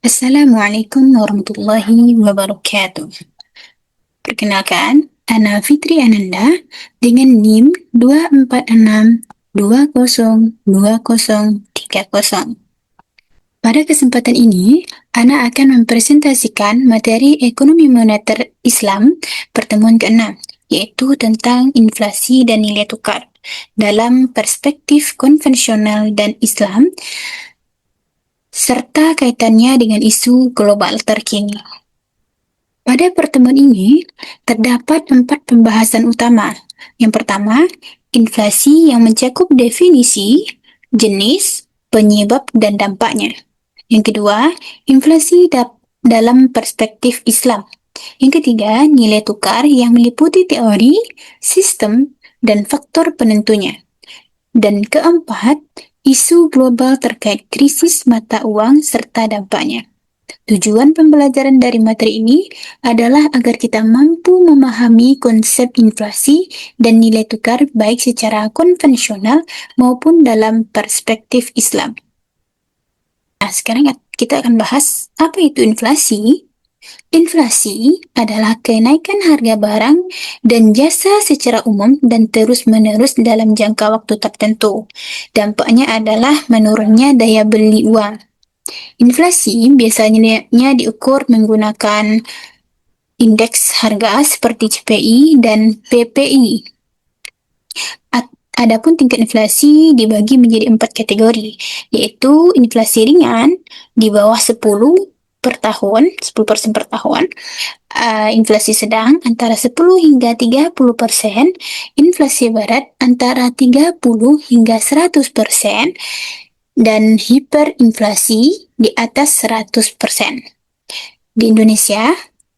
Assalamualaikum warahmatullahi wabarakatuh. Perkenalkan, Ana Fitri Ananda dengan NIM 246202030. Pada kesempatan ini, Ana akan mempresentasikan materi Ekonomi Moneter Islam pertemuan ke-6, yaitu tentang inflasi dan nilai tukar dalam perspektif konvensional dan Islam, serta kaitannya dengan isu global terkini. Pada pertemuan ini, terdapat 4 pembahasan utama. Yang pertama, inflasi yang mencakup definisi, jenis, penyebab, dan dampaknya. Yang kedua, inflasi dalam perspektif Islam. Yang ketiga, nilai tukar yang meliputi teori, sistem, dan faktor penentunya. Dan keempat, isu global terkait krisis mata uang serta dampaknya. Tujuan pembelajaran dari materi ini adalah agar kita mampu memahami konsep inflasi dan nilai tukar baik secara konvensional maupun dalam perspektif Islam. Nah, sekarang kita akan bahas apa itu inflasi. Inflasi adalah kenaikan harga barang dan jasa secara umum dan terus-menerus dalam jangka waktu tertentu. Dampaknya adalah menurunnya daya beli uang. Inflasi biasanya diukur menggunakan indeks harga seperti CPI dan PPI. Adapun tingkat inflasi dibagi menjadi 4 kategori, yaitu inflasi ringan di bawah 10 per tahun, 10% per tahun, inflasi sedang antara 10 hingga 30%, inflasi berat antara 30 hingga 100%, dan hiperinflasi di atas 100%. Di Indonesia,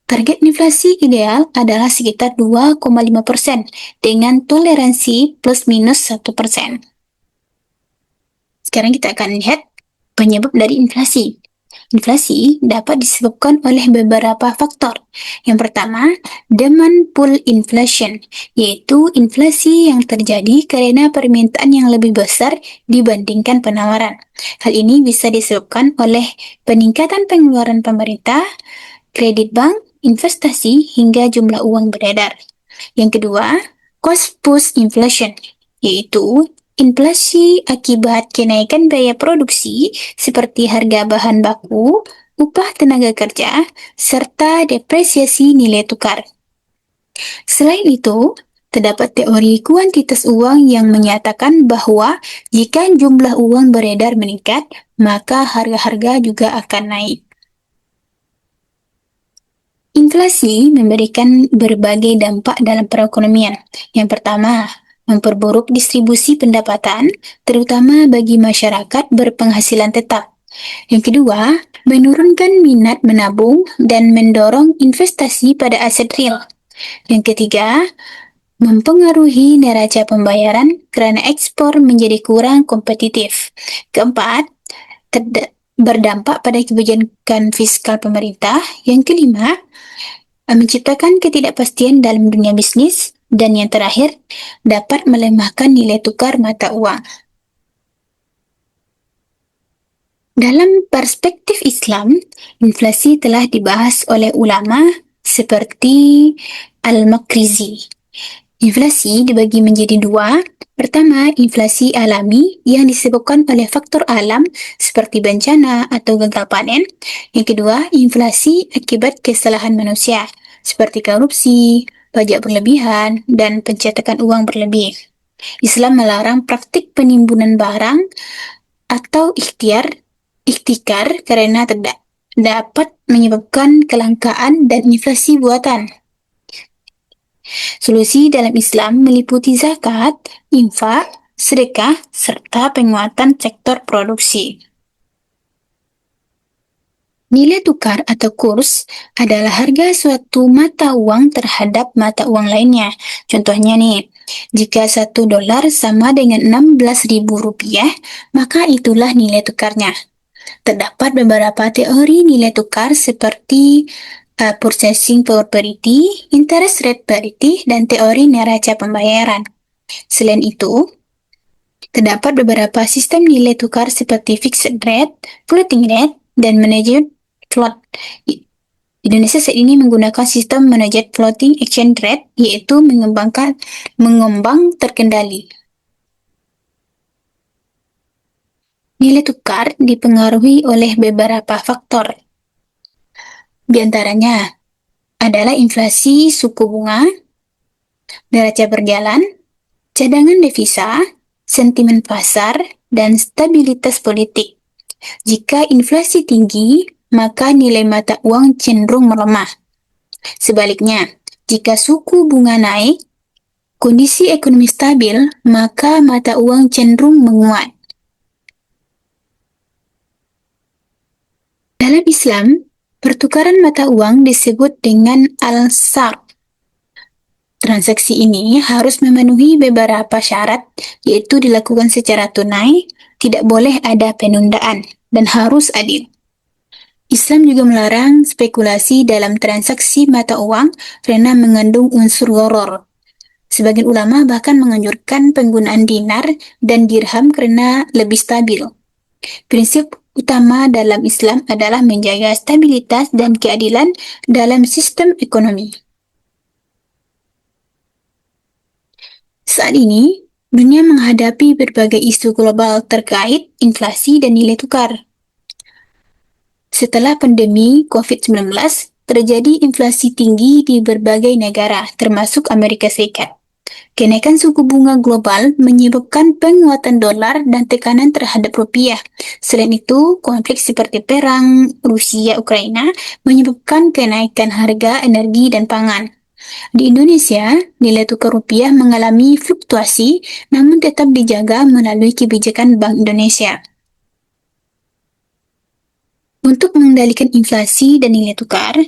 target inflasi ideal adalah sekitar 2,5% dengan toleransi plus minus 1%. Sekarang kita akan lihat penyebab dari inflasi. Inflasi dapat disebabkan oleh beberapa faktor. Yang pertama, demand pull inflation, yaitu inflasi yang terjadi karena permintaan yang lebih besar dibandingkan penawaran. Hal ini bisa disebabkan oleh peningkatan pengeluaran pemerintah, kredit bank, investasi, hingga jumlah uang beredar. Yang kedua, cost push inflation, yaitu inflasi akibat kenaikan biaya produksi seperti harga bahan baku, upah tenaga kerja, serta depresiasi nilai tukar. Selain itu, terdapat teori kuantitas uang yang menyatakan bahwa jika jumlah uang beredar meningkat, maka harga-harga juga akan naik. Inflasi memberikan berbagai dampak dalam perekonomian. Yang pertama, memperburuk distribusi pendapatan, terutama bagi masyarakat berpenghasilan tetap. Yang kedua, menurunkan minat menabung dan mendorong investasi pada aset real. Yang ketiga, mempengaruhi neraca pembayaran karena ekspor menjadi kurang kompetitif. Keempat, berdampak pada kebijakan fiskal pemerintah. Yang kelima, menciptakan ketidakpastian dalam dunia bisnis. Dan yang terakhir, dapat melemahkan nilai tukar mata uang. Dalam perspektif Islam, inflasi telah dibahas oleh ulama seperti Al-Makrizi. Inflasi dibagi menjadi dua. Pertama, inflasi alami yang disebabkan oleh faktor alam seperti bencana atau gagal panen. Yang kedua, inflasi akibat kesalahan manusia seperti korupsi, pajak berlebihan, dan pencetakan uang berlebih. Islam melarang praktik penimbunan barang atau ikhtikar karena dapat menyebabkan kelangkaan dan inflasi buatan. Solusi dalam Islam meliputi zakat, infak, sedekah, serta penguatan sektor produksi. Nilai tukar atau kurs adalah harga suatu mata uang terhadap mata uang lainnya. Contohnya nih, jika $1 sama dengan 16.000 rupiah, maka itulah nilai tukarnya. Terdapat beberapa teori nilai tukar seperti purchasing power parity, interest rate parity, dan teori neraca pembayaran. Selain itu, terdapat beberapa sistem nilai tukar seperti fixed rate, floating rate, dan float. Indonesia saat ini menggunakan sistem Managed Floating Exchange Rate, yaitu mengembang terkendali. Nilai tukar dipengaruhi oleh beberapa faktor. Di antaranya adalah inflasi suku bunga, neraca berjalan, cadangan devisa, sentimen pasar, dan stabilitas politik. Jika inflasi tinggi, maka nilai mata uang cenderung melemah. Sebaliknya, jika suku bunga naik, kondisi ekonomi stabil, maka mata uang cenderung menguat. Dalam Islam, pertukaran mata uang disebut dengan al-sarf. Transaksi ini harus memenuhi beberapa syarat, yaitu dilakukan secara tunai, tidak boleh ada penundaan, dan harus adil. Islam juga melarang spekulasi dalam transaksi mata uang karena mengandung unsur gharar. Sebagian ulama bahkan menganjurkan penggunaan dinar dan dirham karena lebih stabil. Prinsip utama dalam Islam adalah menjaga stabilitas dan keadilan dalam sistem ekonomi. Saat ini, dunia menghadapi berbagai isu global terkait inflasi dan nilai tukar. Setelah pandemi COVID-19, terjadi inflasi tinggi di berbagai negara, termasuk Amerika Serikat. Kenaikan suku bunga global menyebabkan penguatan dolar dan tekanan terhadap rupiah. Selain itu, konflik seperti perang Rusia-Ukraina menyebabkan kenaikan harga energi dan pangan. Di Indonesia, nilai tukar rupiah mengalami fluktuasi, namun tetap dijaga melalui kebijakan Bank Indonesia. Untuk mengendalikan inflasi dan nilai tukar,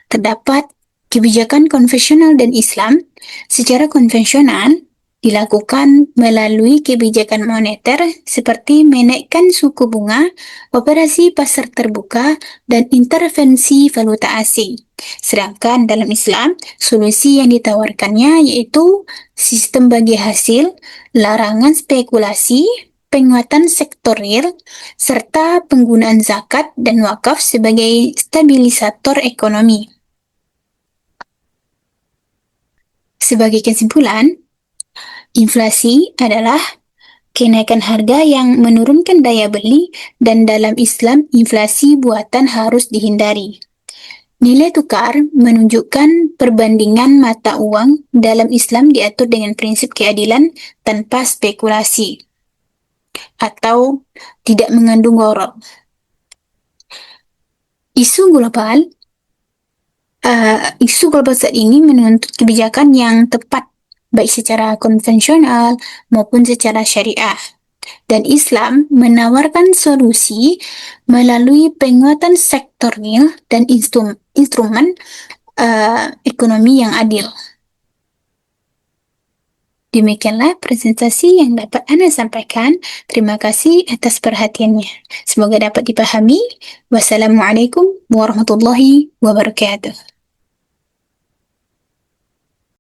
terdapat kebijakan konvensional dan Islam. Secara konvensional, dilakukan melalui kebijakan moneter seperti menaikkan suku bunga, operasi pasar terbuka, dan intervensi valuta asing. Sedangkan dalam Islam, solusi yang ditawarkannya yaitu sistem bagi hasil, larangan spekulasi, penguatan sektor real, serta penggunaan zakat dan wakaf sebagai stabilisator ekonomi. Sebagai kesimpulan, inflasi adalah kenaikan harga yang menurunkan daya beli, dan dalam Islam inflasi buatan harus dihindari. Nilai tukar menunjukkan perbandingan mata uang. Dalam Islam diatur dengan prinsip keadilan tanpa spekulasi atau tidak mengandung gharar. Isu global saat ini menuntut kebijakan yang tepat, baik secara konvensional maupun secara syariah. Dan Islam menawarkan solusi melalui penguatan sektor real dan instrumen ekonomi yang adil. Demikianlah presentasi yang dapat Anda sampaikan. Terima kasih atas perhatiannya. Semoga dapat dipahami. Wassalamualaikum warahmatullahi wabarakatuh.